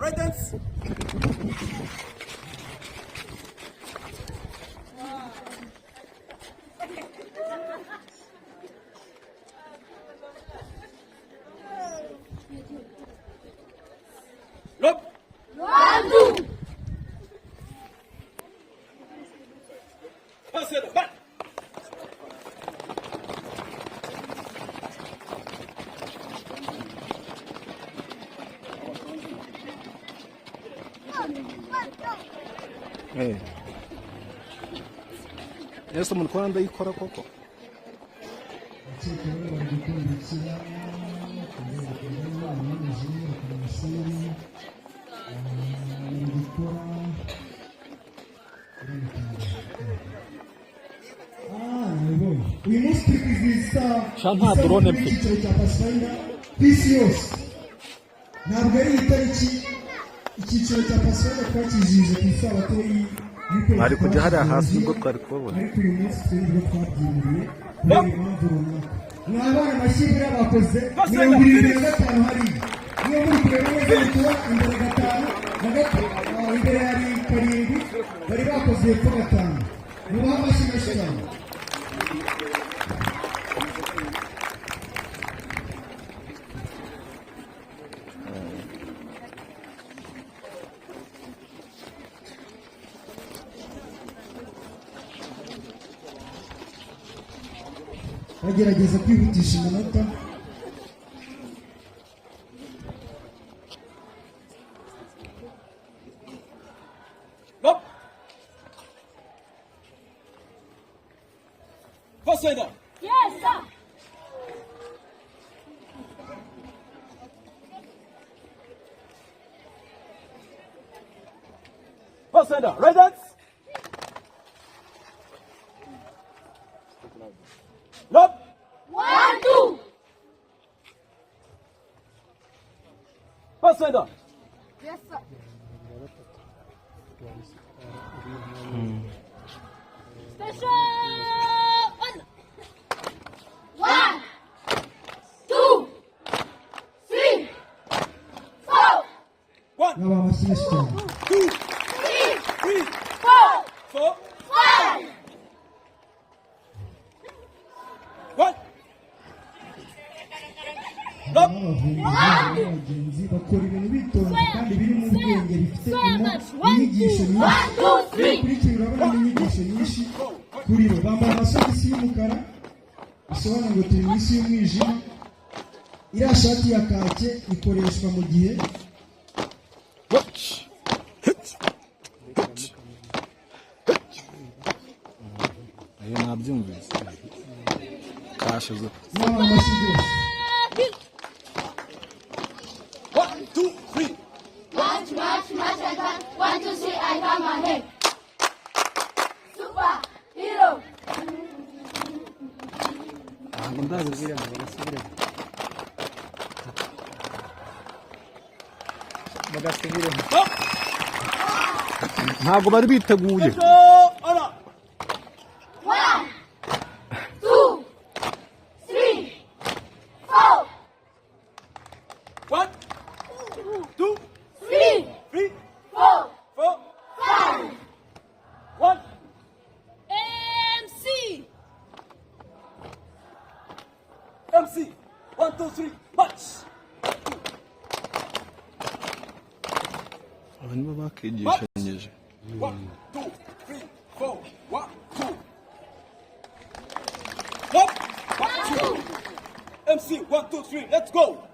Right dance. Look. 1, 2. Pass it back. Hey. Ese mu Rwanda yikora koko. uyu munsi turi kwizihiza Nta drone mfite. icyiciro cya Pathfinder ku isi yose. Ntabwo ari itariki icyiciro cya Pathfinder twakizihije ku isabato y'ukwezi. Ari kujya hariya hasi ubwo twari kubabona. Ariko uyu munsi turi nibwo twabyimuriye kubera impamvu runaka. Mwabana amashyira bakoze 25 hariya. Niyo muri kureba neza bituba imbere 5 na gatatu imbere hari 7 bari bakoze hepfo 5. Mubaha amashyi menshi cyane. Bagerageza kwihutisha iminota. Look. Pathfinder. Yes, sir. Pathfinder. Right dance. Look. 1, 2. Pathfinder. Yes, sir. Station 1, 2, 3, 4. 1, N'aba amashyi menshi cyane. 2, 3, 4, 5. 1. Look. Abagenzi bakora ibintu bitonze kandi biri mu bwenge bifite inyigisho nyinshi. Kuri urabona inyigisho nyinshi kuri bo. Bambaye amasogisi y'umukara bisobanura ngo turi mu isi y'umwijima. Iriya shati ya kake ikoreshwa mu gihe Ayo nabyumvise. Kashize. n'aba amashyi yose. 1, 2, 3. March, march, march, I come. 1, 2, 3, I come ahead. Super hero. Ntabwo ndabibwira ngo basubire. Bagasubire. Look. Ntabwo bari biteguye. Go. Honor. 1, 2, 3, 4. 1, 2, 3, 3, 4, 4, 5. 1. MC. MC. 1, 2, 3. March. Aba nibo bakigishanyije. 1, 2, 3, 4. 1, 2. Look. 1, 2. MC. 1, 2, 3. Let's go.